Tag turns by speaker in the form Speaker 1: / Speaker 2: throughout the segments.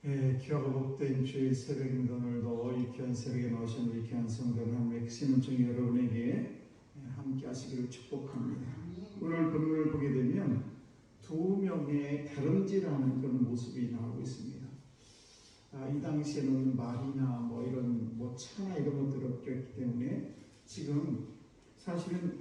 Speaker 1: 귀하고 복된 주일 새벽입니다. 오늘도 이 귀한 새벽에 나오신 우리 귀한 성도는 하나님의 크신 중 여러분에게 함께 하시기를 축복합니다. 오늘 본문을 보게 되면 두 명의 다름질하는 그런 모습이 나오고 있습니다. 이 당시에는 말이나 이런 차나 이런 것들이 없기 때문에 지금 사실은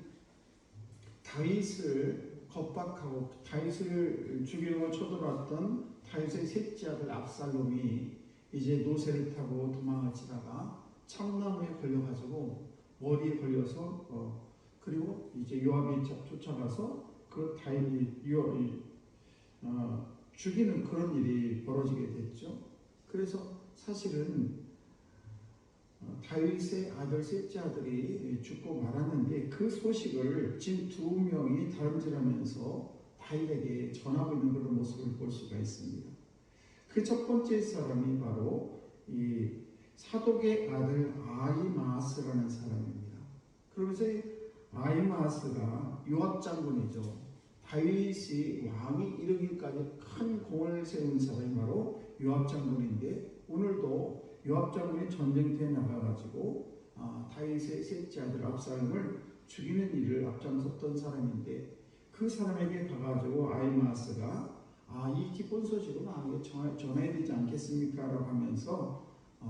Speaker 1: 다윗을 겁박하고 다윗을 죽이려고 쳐들어왔던 다윗의 셋째 아들 압살롬이 이제 노새를 타고 도망치다가 참나무에 걸려가지고 머리에 걸려서 그리고 이제 요압이 쫓아가서 그 다윗이 죽이는 그런 일이 벌어지게 됐죠. 그래서 사실은 다윗의 아들 셋째 아들이 죽고 말았는데 그 소식을 지금 두 명이 다름질하면서 다윗에게 전하고 있는 그런 모습을 볼 수가 있습니다. 그 첫 번째 사람이 바로 이 사독의 아들 아히마아스라는 사람입니다. 그러면서 아히마아스가 요압 장군이죠. 다윗이 왕이 이르기까지 큰 공을 세운 사람이 바로 요압 장군인데 오늘도 요압 장군이 전쟁터에 나가가지고 다윗의 셋째 아들 압살롬을 죽이는 일을 앞장섰던 사람인데 그 사람에게 가가지고 아히마아스가 이 기쁜 소식을 왕에게 전해야 되지 않겠습니까? 라고 하면서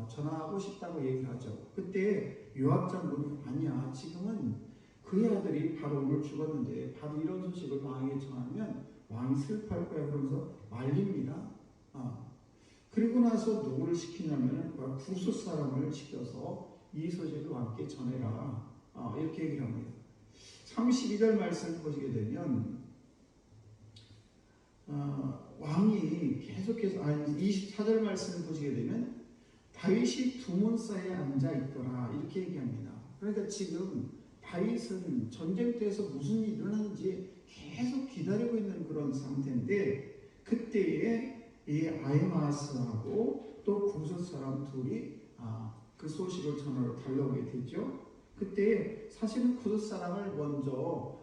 Speaker 1: 전하고 싶다고 얘기를 하죠. 그때 요압 장군이 아니야, 지금은 그의 아들이 바로 오늘 죽었는데 바로 이런 소식을 왕에게 전하면 왕이 슬퍼할 거야. 그러면서 말립니다. 그리고 나서 누구를 시키냐면 구스 사람을 시켜서 이 소식을 왕께 전해라. 이렇게 얘기를 합니다. 32절 말씀을 보시게 되면 왕이 계속해서 24절 말씀을 보시게 되면 다윗이 두문 사이에 앉아 있더라 이렇게 얘기합니다. 그러니까 지금 다윗은 전쟁터에서 무슨 일이 일어나는지 계속 기다리고 있는 그런 상태인데 그때에 이 아히마아스하고 또 구스 사람 둘이 그 소식을 전하러 달려오게 되죠. 그때 사실은 구스 사람을 먼저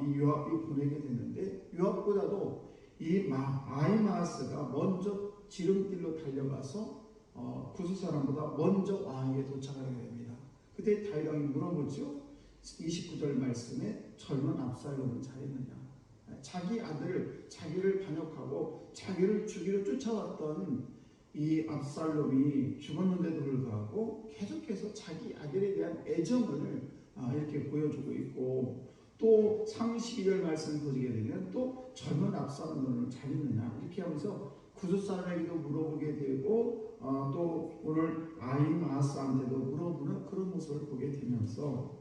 Speaker 1: 이 요압이 보내게 되는데 요압보다도 이 아히마아스가 먼저 지름길로 달려가서 구스 사람보다 먼저 왕에게 도착하게 됩니다. 그때 다윗 왕이 물어보죠. 29절 말씀에 젊은 압살롬은 잘했느냐. 자기 아들, 자기를 반역하고 자기를 죽이러 쫓아왔던 이 압살롬이 죽었는데도 불구하고 계속해서 자기 아들에 대한 애정을 이렇게 보여주고 있고 또 32절 말씀을 보시게 되면 또 젊은 압살롬은 잘했느냐 이렇게 하면서 구스 사람에게도 물어보게 되고 또 오늘 아히마아스한테도 물어보는 그런 모습을 보게 되면서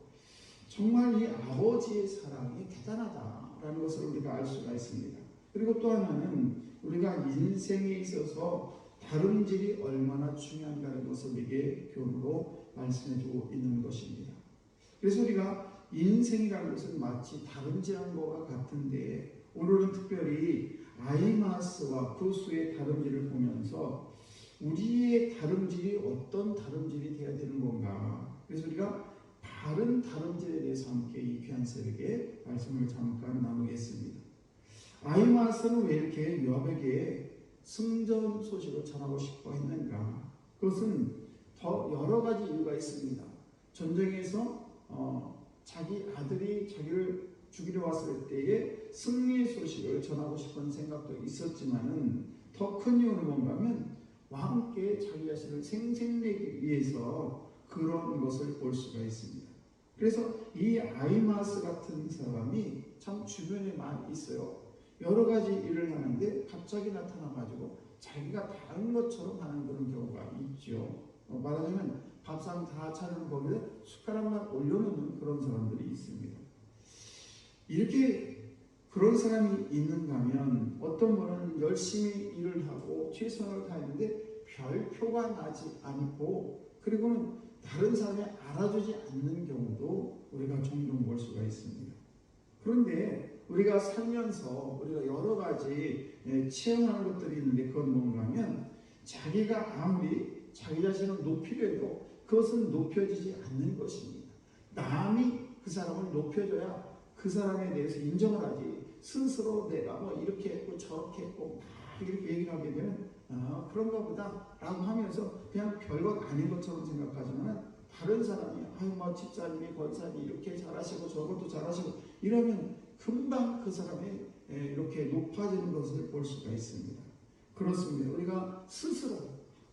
Speaker 1: 정말 이 아버지의 사랑이 대단하다라는 것을 우리가 알 수가 있습니다. 그리고 또 하나는 우리가 인생에 있어서 다름질이 얼마나 중요한가라는 것을 우리에게 교훈으로 말씀해주고 있는 것입니다. 그래서 우리가 인생이라는 것은 마치 다름질한 것과 같은데 오늘은 특별히 아히마아스와 구스의 다름질을 보면서 우리의 다름질이 어떤 다름질이 되어야 되는 건가. 그래서 우리가 바른 다름질에 대해서 함께 이 귀한 새벽에 말씀을 잠깐 나누겠습니다. 아히마아스는 왜 이렇게 요압에게 승전 소식을 전하고 싶어 했는가? 그것은 더 여러 가지 이유가 있습니다. 전쟁에서 자기 아들이 자기를 죽이려 왔을 때에 승리의 소식을 전하고 싶은 생각도 있었지만은 더 큰 이유는 뭔가 하면 왕께 자기 자신을 생색내기 위해서 그런 것을 볼 수가 있습니다. 그래서 이 아히마아스 같은 사람이 참 주변에 많이 있어요. 여러 가지 일을 하는데 갑자기 나타나가지고 자기가 다른 것처럼 하는 그런 경우가 있죠. 말하자면 밥상 다 차리는 거기에 숟가락만 올려놓는 그런 사람들이 있습니다. 이렇게 그런 사람이 있는가 하면 어떤 분은 열심히 일을 하고 최선을 다했는데 별표가 나지 않고 그리고는 다른 사람이 알아주지 않는 경우도 우리가 종종 볼 수가 있습니다. 그런데 우리가 살면서 우리가 여러 가지 체험하는 것들이 있는데 그건 뭔가 하면 자기가 아무리 자기 자신을 높이려 해도 그것은 높여지지 않는 것입니다. 남이 그 사람을 높여줘야 그 사람에 대해서 인정을 하지 스스로 내가 이렇게 했고 저렇게 했고 이렇게 얘기를 하게 되면 그런가 보다 라고 하면서 그냥 별것 아닌 것처럼 생각하지만 다른 사람이 뭐 집사님이 권사님이 이렇게 잘하시고 저것도 잘하시고 이러면 금방 그 사람이 이렇게 높아지는 것을 볼 수가 있습니다. 그렇습니다. 우리가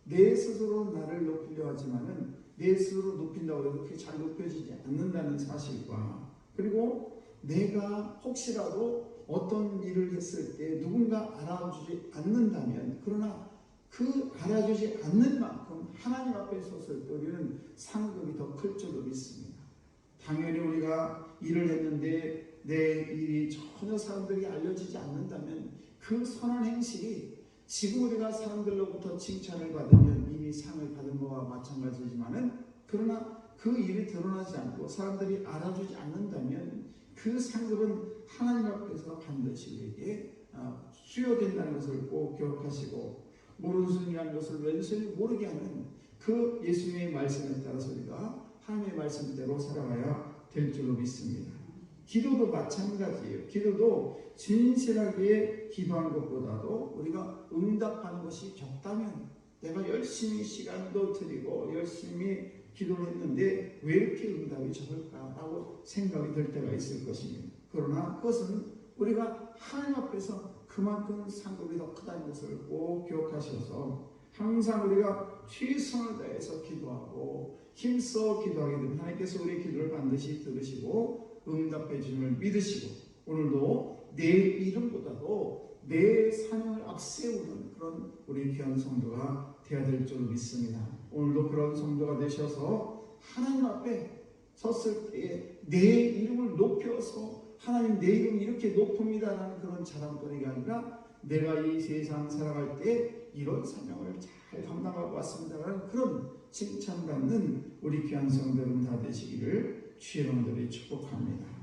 Speaker 1: 내 스스로 나를 높이려 하지만은 내 스스로 높인다고 해도 그렇게 잘 높여지지 않는다는 사실과, 그리고 내가 혹시라도 어떤 일을 했을 때 누군가 알아주지 않는다면, 그러나 그 알아주지 않는 만큼 하나님 앞에 섰을 때 우리는 상급이 더 클 줄로 믿습니다. 당연히 우리가 일을 했는데 내 일이 전혀 사람들에게 알려지지 않는다면 그 선한 행실이 지금 우리가 사람들로부터 칭찬을 받으면 이미 상을 받은 것과 마찬가지지만은, 그러나 그 일이 드러나지 않고 사람들이 알아주지 않는다면 그 상급은 하나님 앞에서 반드시 우리에게 수여된다는 것을 꼭 기억하시고, 오른손이라는 것을 왼손이 모르게 하는 그 예수님의 말씀에 따라서 우리가 하나님의 말씀대로 살아가야 될 줄로 믿습니다. 기도도 마찬가지예요. 기도도 진실하게 기도한 것보다도 우리가 응답하는 것이 적다면, 내가 열심히 시간도 드리고 열심히 기도를 했는데 왜 이렇게 응답이 적을까라고 생각이 들 때가 있을 것입니다. 그러나 그것은 우리가 하나님 앞에서 그만큼 상급이 더 크다는 것을 꼭 기억하셔서 항상 우리가 최선을 다해서 기도하고 힘써 기도하게 되면 하나님께서 우리의 기도를 반드시 들으시고 응답해 주심을 믿으시고, 오늘도 내 이름보다도 내 사명을 앞세우는 그런 우리 귀한 성도가 되어야 될 줄 믿습니다. 오늘도 그런 성도가 되셔서 하나님 앞에 섰을 때에 내 이름을 높여서 하나님 내 이름 이렇게 높습니다라는 그런 자랑거리가 아니라 내가 이 세상 살아갈 때 이런 사명을 잘 감당하고 왔습니다라는 그런 칭찬받는 우리 귀한 성도들 다 되시기를 주의 이름으로 축복합니다.